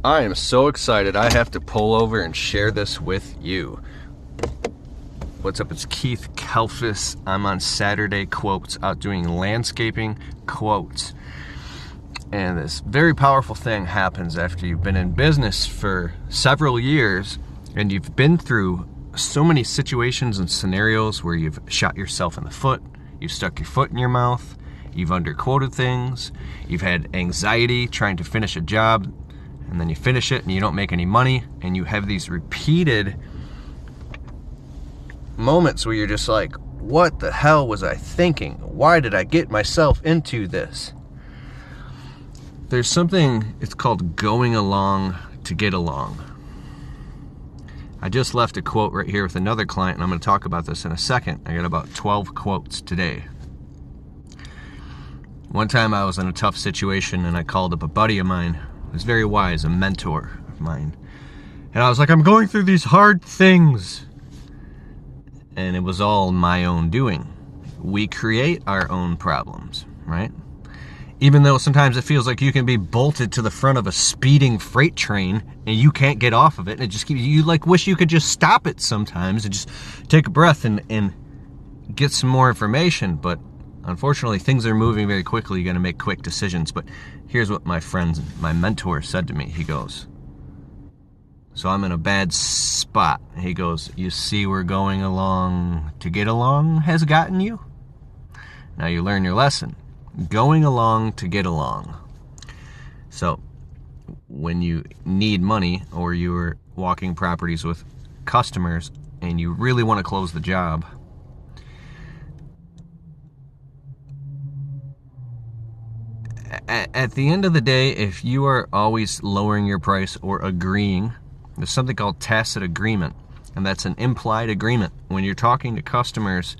I am so excited I have to pull over and share this with you. What's up? It's Keith Kalfas. I'm on Saturday Quotes, out doing landscaping quotes. And this very powerful thing happens after you've been in business for several years and you've been through so many situations and scenarios where you've shot yourself in the foot, you've stuck your foot in your mouth, you've underquoted things, you've had anxiety trying to finish a job, and then you finish it and you don't make any money, and you have these repeated moments where you're just like, what the hell was I thinking? Why did I get myself into this? There's something, it's called going along to get along. I just left a quote right here with another client, and I'm going to talk about this in a second. I got about 12 quotes today. One time I was in a tough situation and I called up a buddy of mine who was very wise, a mentor of mine. And I was like, I'm going through these hard things. And it was all my own doing. We create our own problems, right? Even though sometimes it feels like you can be bolted to the front of a speeding freight train and you can't get off of it, and it just keeps you like wish you could just stop it sometimes and just take a breath and get some more information. But unfortunately, things are moving very quickly. You got to make quick decisions. But here's what my friend, my mentor, said to me. He goes, so I'm in a bad spot. He goes, you see where going along to get along has gotten you? Now you learn your lesson. Going along to get along. So when you need money or you're walking properties with customers and you really want to close the job, at the end of the day, if you are always lowering your price or agreeing, there's something called tacit agreement, and that's an implied agreement. When you're talking to customers,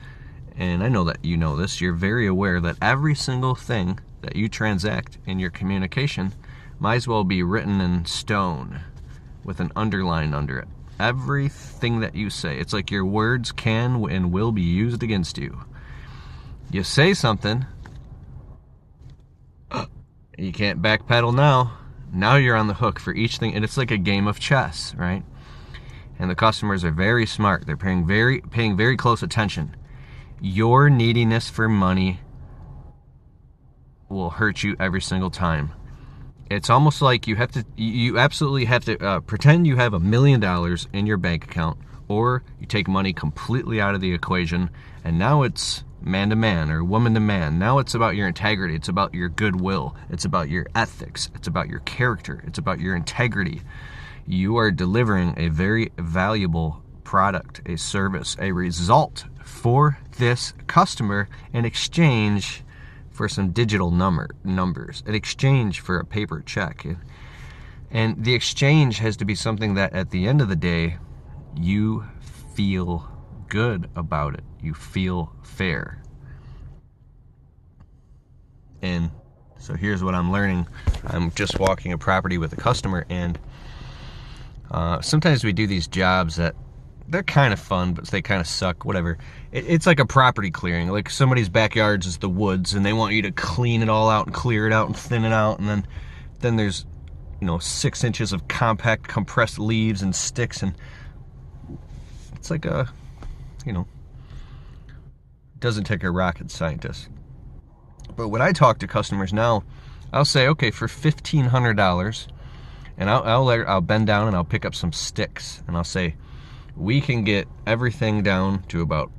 and I know that you know this, you're very aware that every single thing that you transact in your communication might as well be written in stone with an underline under it. Everything that you say, it's like your words can and will be used against you. You say something, you can't backpedal now. Now you're on the hook for each thing, and it's like a game of chess, right? And the customers are very smart. They're paying very close attention. Your neediness for money will hurt you every single time. It's almost like you absolutely have to pretend you have $1 million in your bank account, or you take money completely out of the equation, and now it's man to man or woman to man. Now it's about your integrity. It's about your goodwill. It's about your ethics. It's about your character. It's about your integrity. You are delivering a very valuable product, a service, a result for this customer in exchange for some digital numbers, in exchange for a paper check. And the exchange has to be something that at the end of the day, you feel good about it. You feel fair. And so here's what I'm learning. I'm just walking a property with a customer, and sometimes we do these jobs that they're kind of fun, but they kind of suck, whatever. It's like a property clearing. Like somebody's backyard is the woods, and they want you to clean it all out and clear it out and thin it out. And then there's, 6 inches of compact compressed leaves and sticks. And it's like doesn't take a rocket scientist. But when I talk to customers now, I'll say, okay, for $1,500, and I'll bend down and I'll pick up some sticks, and I'll say, we can get everything down to about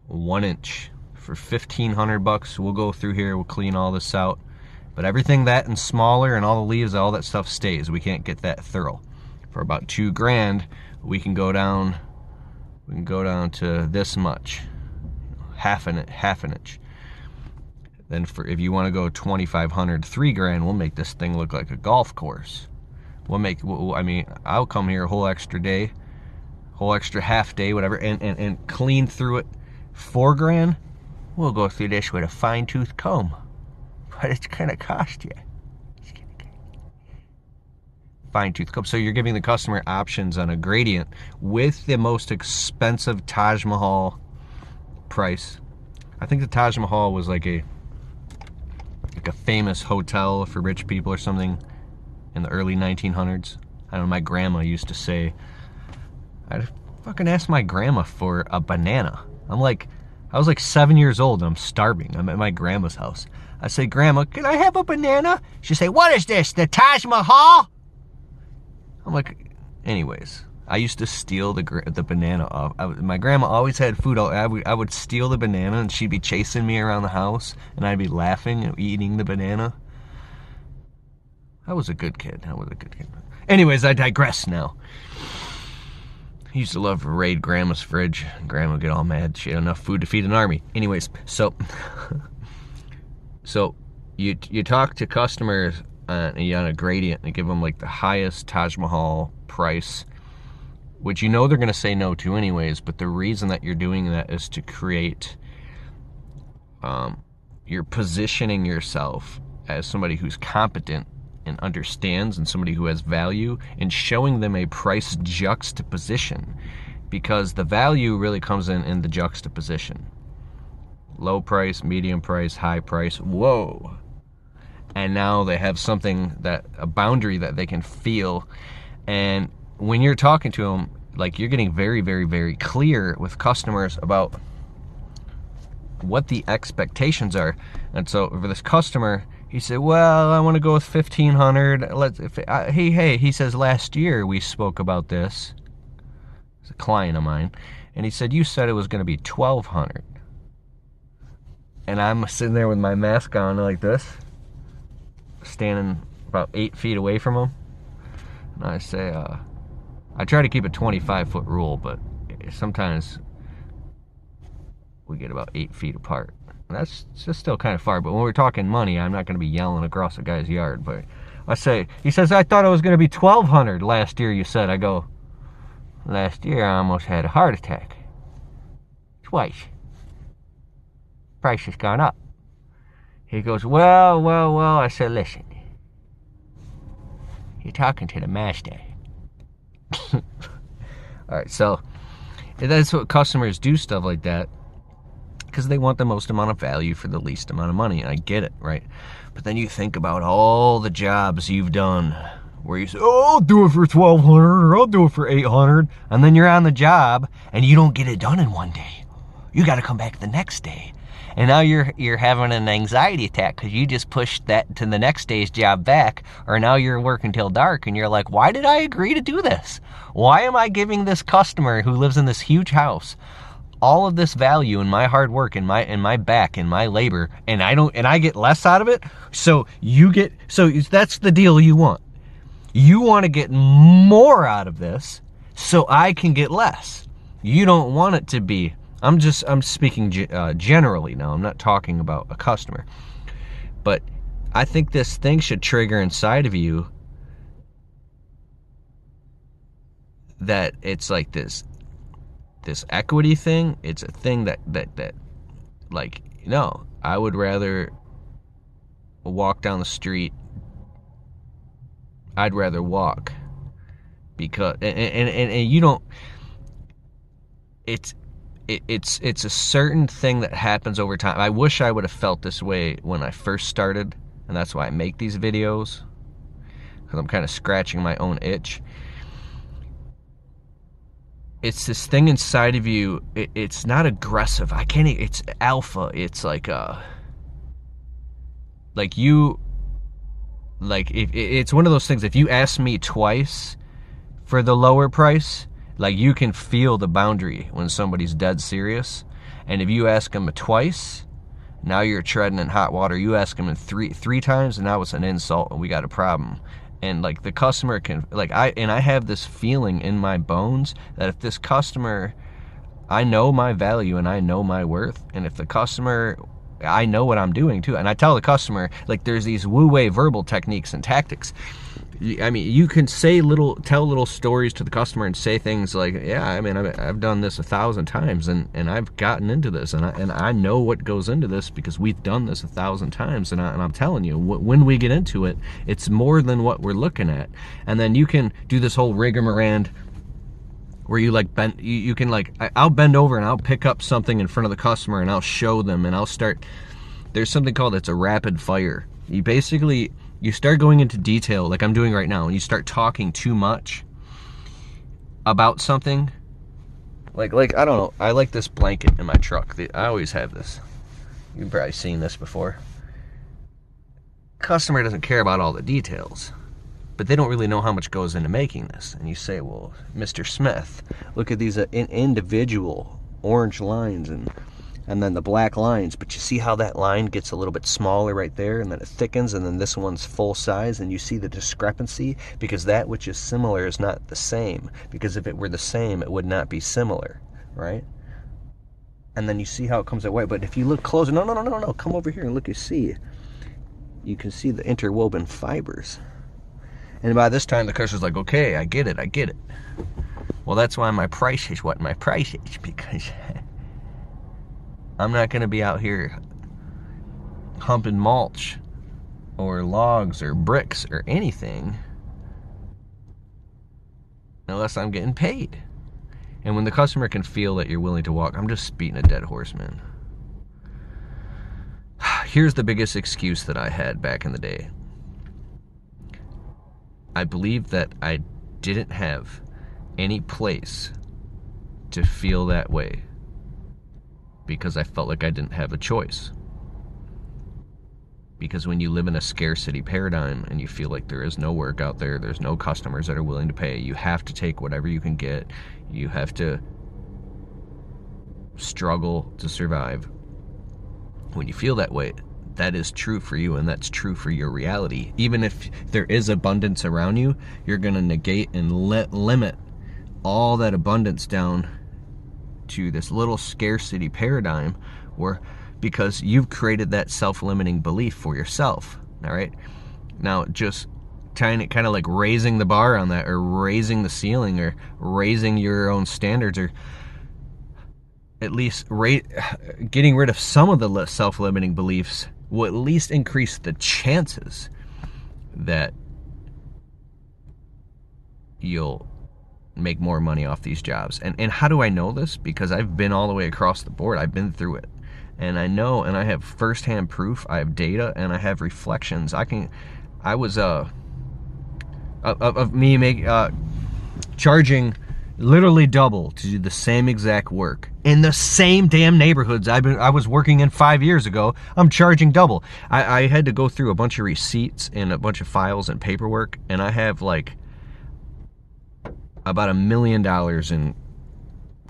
1 inch for $1,500. We'll go through here, we'll clean all this out, but everything that and smaller and all the leaves, all that stuff stays. We can't get that thorough. For about $2,000, we can go down to this much, half an inch. Then if you want to go 2,500, $3,000, we'll make this thing look like a golf course. I'll come here a whole extra day, whole extra half day, whatever, and clean through it. $4,000, we'll go through this with a fine-tooth comb, but it's gonna cost you. Fine-tooth comb. So you're giving the customer options on a gradient with the most expensive Taj Mahal price. I think the Taj Mahal was like a famous hotel for rich people or something. in the early 1900s. I know my grandma used to say, I'd fucking ask my grandma for a banana. I was like 7 years old and I'm starving. I'm at my grandma's house. I say, Grandma, can I have a banana? She'd say, what is this, the Taj Mahal? I'm like, anyways, I used to steal the banana off. My grandma always had food. I would steal the banana and she'd be chasing me around the house and I'd be laughing and eating the banana. I was a good kid. Anyways, I digress now. I used to love to raid Grandma's fridge. Grandma would get all mad. She had enough food to feed an army. Anyways, so you talk to customers on a gradient and give them like the highest Taj Mahal price, which you know they're going to say no to anyways, but the reason that you're doing that is to create, you're positioning yourself as somebody who's competent and understands and somebody who has value, and showing them a price juxtaposition, because the value really comes in the juxtaposition. Low price, medium price, high price, whoa. And now they have something, a boundary that they can feel. And when you're talking to them, like, you're getting very, very, very clear with customers about what the expectations are. And so for this customer, he said, well, I want to go with 1,500. He says, last year we spoke about this. It's a client of mine. And he said, you said it was going to be 1,200. And I'm sitting there with my mask on like this, standing about 8 feet away from him. And I say, I try to keep a 25-foot rule, but sometimes we get about 8 feet apart. And that's just still kind of far, but when we're talking money, I'm not going to be yelling across a guy's yard. But I say, he says, I thought it was going to be 1,200 last year, you said. I go, last year I almost had a heart attack. Twice. Price has gone up. He goes, well. I said, listen, you're talking to the master. All right, so that's what customers do, stuff like that, because they want the most amount of value for the least amount of money. And I get it, right? But then you think about all the jobs you've done where you say, oh, I'll do it for 1,200 or I'll do it for 800. And then you're on the job and you don't get it done in one day. You got to come back the next day. And now you're having an anxiety attack because you just pushed that to the next day's job back. Or now you're working till dark and you're like, why did I agree to do this? Why am I giving this customer who lives in this huge house all of this value in my hard work, in my back, in my labor, and I get less out of it? So that's the deal you want. You want to get more out of this so I can get less. You don't want it to be, I'm speaking generally now. I'm not talking about a customer. But I think this thing should trigger inside of you that it's like this equity thing. It's a thing that like, no, I would rather walk down the street. I'd rather walk, because and you don't, it's a certain thing that happens over time. I wish I would have felt this way when I first started, and that's why I make these videos, because I'm kind of scratching my own itch. It's this thing inside of you. It's not aggressive. It's alpha. It's like it's one of those things. If you ask me twice for the lower price, like, you can feel the boundary when somebody's dead serious. And if you ask them twice, now you're treading in hot water. You ask them in three times, and now it's an insult, and we got a problem. And like, the customer can, like, I have this feeling in my bones that if this customer, I know my value and I know my worth, and if the customer, I know what I'm doing too. And I tell the customer, like, there's these wu-wei verbal techniques and tactics. I mean, you can tell little stories to the customer and say things like, yeah, I mean, I've done this 1,000 times and I've gotten into this, and I know what goes into this because we've done this 1,000 times, and I'm telling you, when we get into it, it's more than what we're looking at. And then you can do this whole rigmarole where you like bend, you can like, I'll bend over and I'll pick up something in front of the customer and I'll show them, and I'll start, there's something called, it's a rapid fire. you start going into detail like I'm doing right now, and you start talking too much about something, like I don't know, I like this blanket in my truck. I always have this. You've probably seen this before. Customer doesn't care about all the details, but they don't really know how much goes into making this. And you say, well, Mr. Smith, look at these individual orange lines and then the black lines, but you see how that line gets a little bit smaller right there, and then it thickens, and then this one's full size, and you see the discrepancy, because that which is similar is not the same, because if it were the same, it would not be similar, right? And then you see how it comes that way. But if you look closer, no, come over here and look, you can see the interwoven fibers. And by this time, the customer's like, okay, I get it. Well, that's why my price is what my price is, because I'm not going to be out here humping mulch or logs or bricks or anything unless I'm getting paid. And when the customer can feel that you're willing to walk, I'm just beating a dead horse, man. Here's the biggest excuse that I had back in the day. I believe that I didn't have any place to feel that way because I felt like I didn't have a choice. Because when you live in a scarcity paradigm and you feel like there is no work out there, there's no customers that are willing to pay, you have to take whatever you can get, you have to struggle to survive. When you feel that way, that is true for you, and that's true for your reality. Even if there is abundance around you, you're going to negate and limit all that abundance down to this little scarcity paradigm, where because you've created that self-limiting belief for yourself. All right, now just kind of like raising the bar on that, or raising the ceiling, or raising your own standards, or at least getting rid of some of the self-limiting beliefs will at least increase the chances that you'll make more money off these jobs. And how do I know this? Because I've been all the way across the board. I've been through it. And I know, and I have firsthand proof, I have data, and I have reflections. I was of me charging literally double to do the same exact work in the same damn neighborhoods I was working in 5 years ago. I'm charging double. I had to go through a bunch of receipts and a bunch of files and paperwork, and I have like about $1 million in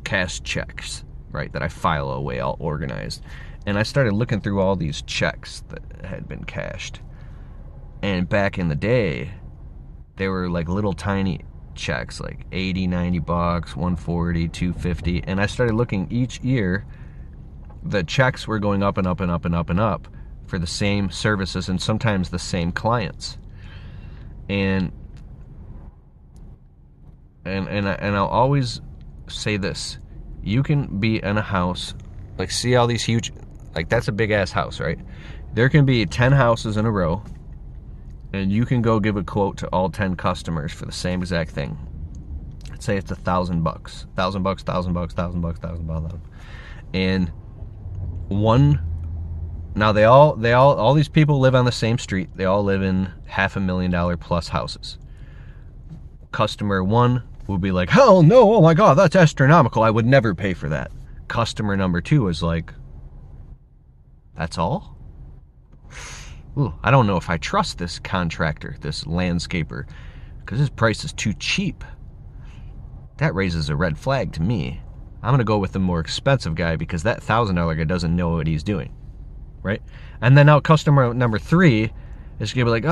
cash checks, right, that I file away all organized. And I started looking through all these checks that had been cashed. And back in the day, they were like little tiny checks, like 80, 90 bucks, 140, 250. And I started looking each year, the checks were going up and up and up and up and up for the same services and sometimes the same clients. And I'll always say this: you can be in a house, like, see all these huge, like, that's a big ass house, right? There can be 10 houses in a row, and you can go give a quote to all 10 customers for the same exact thing. Let's say it's $1,000, $1,000. And now all these people live on the same street. They all live in $500,000 plus houses. Customer one will be like, hell no, oh my God, that's astronomical, I would never pay for that. Customer number two is like, that's all? Ooh, I don't know if I trust this contractor, this landscaper, because his price is too cheap. That raises a red flag to me. I'm going to go with the more expensive guy because that $1,000 guy doesn't know what he's doing, right? And then now customer number three is going to be like,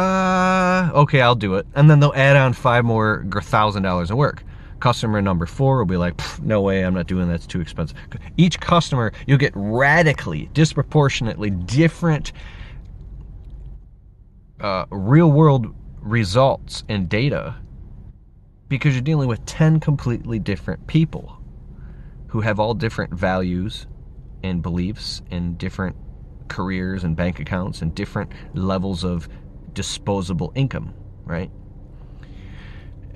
okay, I'll do it. And then they'll add on $5 more $1,000 in work. Customer number four will be like, no way, I'm not doing that, it's too expensive. Each customer, you'll get radically, disproportionately different real world results and data, because you're dealing with 10 completely different people who have all different values and beliefs and different careers and bank accounts and different levels of disposable income, right?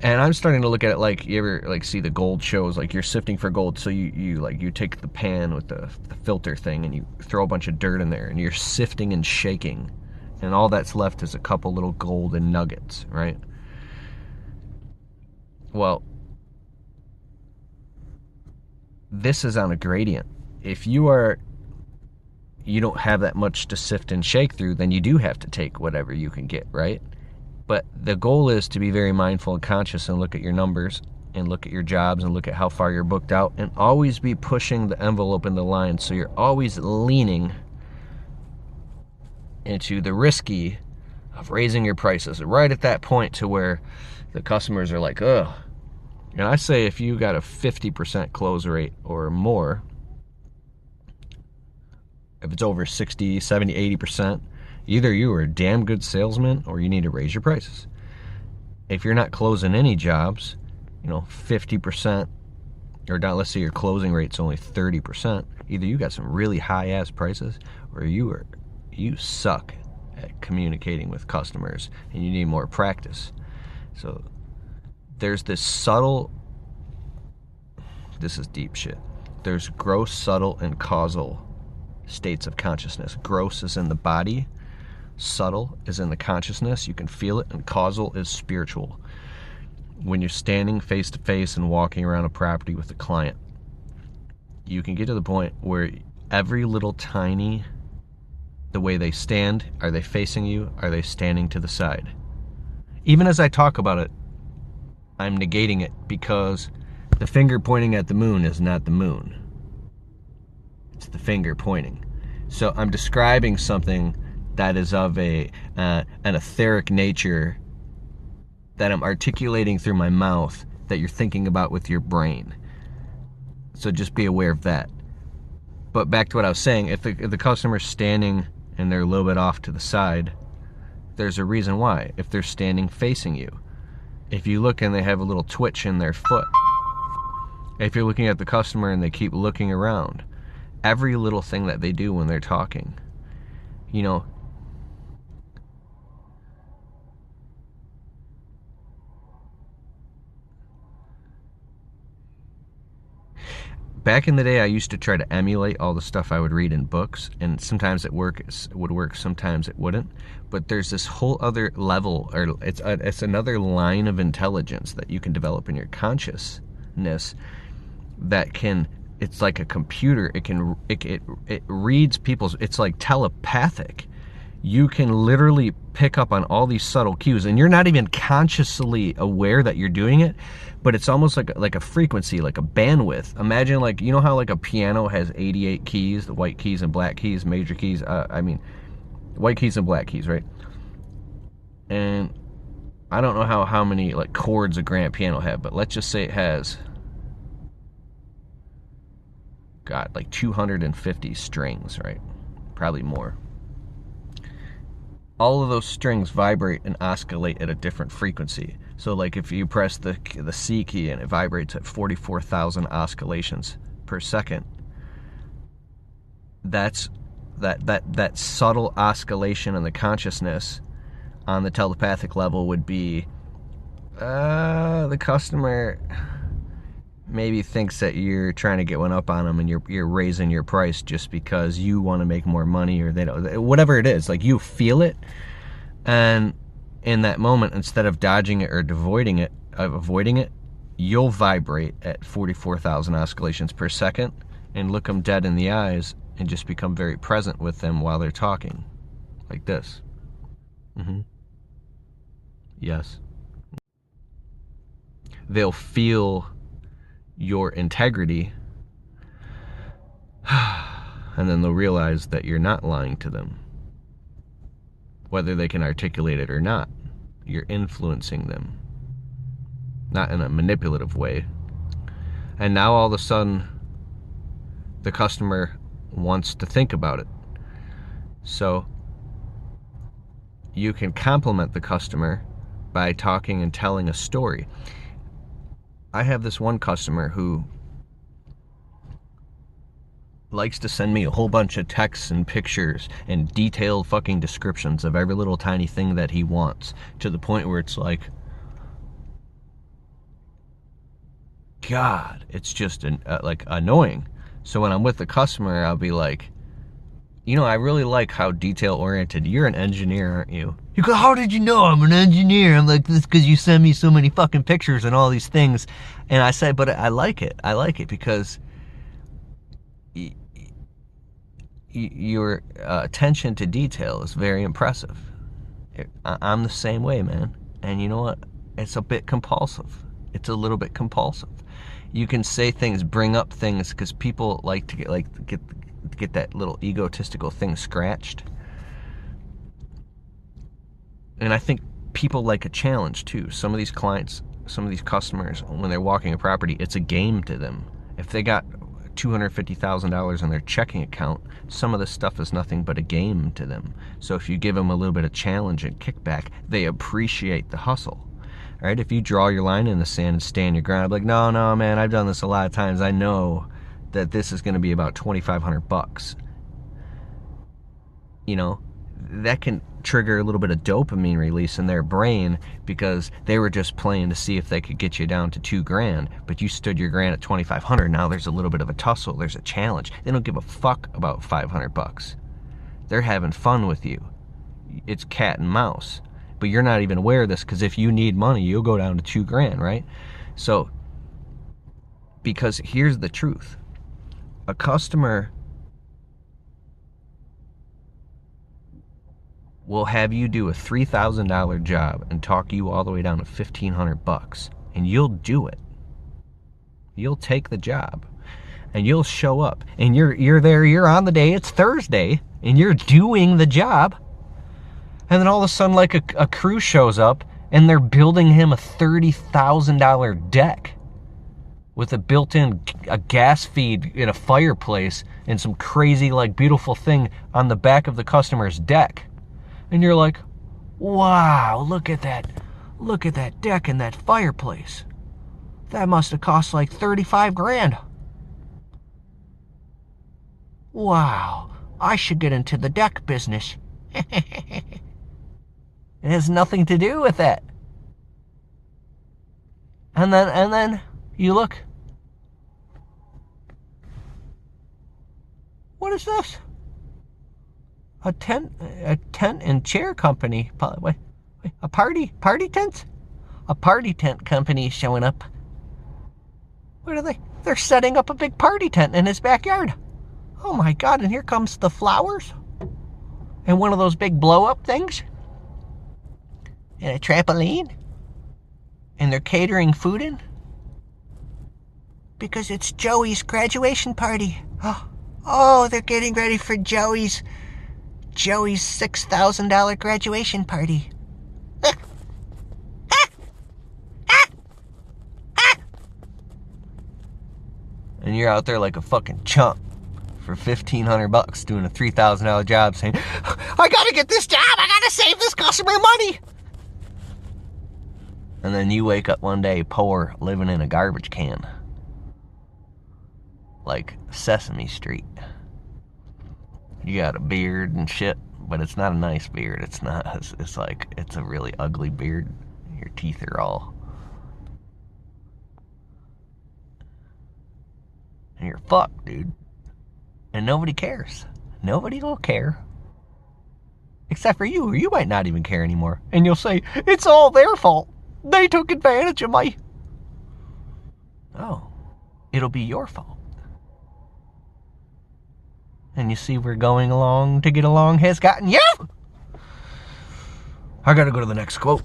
And I'm starting to look at it like, you ever like see the gold shows, like you're sifting for gold, so you take the pan with the filter thing and you throw a bunch of dirt in there and you're sifting and shaking and all that's left is a couple little golden nuggets, right? Well, this is on a gradient. If you don't have that much to sift and shake through, then you do have to take whatever you can get, right? But the goal is to be very mindful and conscious and look at your numbers and look at your jobs and look at how far you're booked out and always be pushing the envelope in the line. So you're always leaning into the risky of raising your prices right at that point to where the customers are like, ugh. And I say if you got a 50% close rate or more, if it's over 60, 70, 80%, either you are a damn good salesman or you need to raise your prices. If you're not closing any jobs, 50%, or down, let's say your closing rate's only 30%, either you got some really high ass prices or you suck at communicating with customers and you need more practice. So there's this subtle, this is deep shit. There's gross, subtle, and causal states of consciousness. Gross is in the body, subtle is in the consciousness, you can feel it, and causal is spiritual. When you're standing face to face and walking around a property with a client, you can get to the point where every little tiny, the way they stand, are they facing you, are they standing to the side? Even as I talk about it, I'm negating it because the finger pointing at the moon is not the moon. It's the finger pointing. So I'm describing something that is of an etheric nature that I'm articulating through my mouth that you're thinking about with your brain. So just be aware of that. But back to what I was saying, if the customer's standing and they're a little bit off to the side, there's a reason why. If they're standing facing you. If you look and they have a little twitch in their foot. If you're looking at the customer and they keep looking around. Every little thing that they do when they're talking. Back in the day, I used to try to emulate all the stuff I would read in books, and sometimes it would work, sometimes it wouldn't. But there's this whole other level, or it's another line of intelligence that you can develop in your consciousness that can. It's like a computer. It reads people's. It's like telepathic. You can literally pick up on all these subtle cues, and you're not even consciously aware that you're doing it. But it's almost like a frequency, like a bandwidth. Imagine how like a piano has 88 keys, the white keys and black keys, major keys. White keys and black keys, right? And I don't know how many like chords a grand piano have, but let's just say it has, God, like 250 strings, right? Probably more. All of those strings vibrate and oscillate at a different frequency. So like if you press the C key and it vibrates at 44,000 oscillations per second, that's that subtle oscillation in the consciousness on the telepathic level would be the customer maybe thinks that you're trying to get one up on them and you're raising your price just because you want to make more money, or they don't, whatever it is. Like you feel it, and in that moment, instead of dodging it or avoiding it, you'll vibrate at 44,000 oscillations per second and look them dead in the eyes and just become very present with them while they're talking, like this. Yes. They'll feel your integrity, and then they'll realize that you're not lying to them. Whether they can articulate it or not, you're influencing them. Not in a manipulative way. And now all of a sudden, the customer wants to think about it. So you can compliment the customer by talking and telling a story. I have this one customer who likes to send me a whole bunch of texts and pictures and detailed fucking descriptions of every little tiny thing that he wants, to the point where it's like, God, it's just like annoying. So when I'm with the customer, I'll be like, I really like how detail-oriented. You're an engineer, aren't you? You go, how did you know I'm an engineer? I'm like, this because you send me so many fucking pictures and all these things. And I say, but I like it. I like it because your attention to detail is very impressive. I'm the same way, man. And you know what? It's a bit compulsive. It's a little bit compulsive. You can say things, bring up things, because people like to get that little egotistical thing scratched. And I think people like a challenge too. Some of these clients, some of these customers, when they're walking a property, it's a game to them. If they got $250,000 in their checking account, some of this stuff is nothing but a game to them. So if you give them a little bit of challenge and kickback, they appreciate the hustle. All right, if you draw your line in the sand and stand your ground, like, no, man, I've done this a lot of times. I know that this is going to be about $2,500. That can trigger a little bit of dopamine release in their brain because they were just playing to see if they could get you down to $2,000, but you stood your ground at $2,500. Now there's a little bit of a tussle. There's a challenge. They don't give a fuck about $500. They're having fun with you. It's cat and mouse. But you're not even aware of this because if you need money, you'll go down to $2,000, right? So, because here's the truth. A customer will have you do a $3,000 job and talk you all the way down to $1,500, and you'll do it. You'll take the job, and you'll show up, and you're there. You're on the day. It's Thursday, and you're doing the job. And then all of a sudden, like a crew shows up, and they're building him a $30,000 deck with a built-in gas feed in a fireplace and some crazy, like, beautiful thing on the back of the customer's deck. And you're like, wow, look at that. Look at that deck and that fireplace. That must have cost like $35,000. Wow, I should get into the deck business. It has nothing to do with that. And then you look. What is this? A tent and chair company. Wait, a party tent? A party tent company showing up. What are they? They're setting up a big party tent in his backyard. Oh my God, and here comes the flowers. And one of those big blow-up things. And a trampoline. And they're catering food in. Because it's Joey's graduation party. Oh, they're getting ready for Joey's $6,000 graduation party. And you're out there like a fucking chump for $1,500 doing a $3,000 job saying, I gotta get this job, I gotta save this customer money. And then you wake up one day poor, living in a garbage can. Like Sesame Street. You got a beard and shit, but it's not a nice beard. It's not. It's like, it's a really ugly beard. Your teeth are all. And you're fucked, dude. And nobody cares. Nobody will care. Except for you, or you might not even care anymore. And you'll say, it's all their fault. They took advantage of me. Oh, it'll be your fault. And you see we're going along to get along has gotten you. I gotta go to the next quote.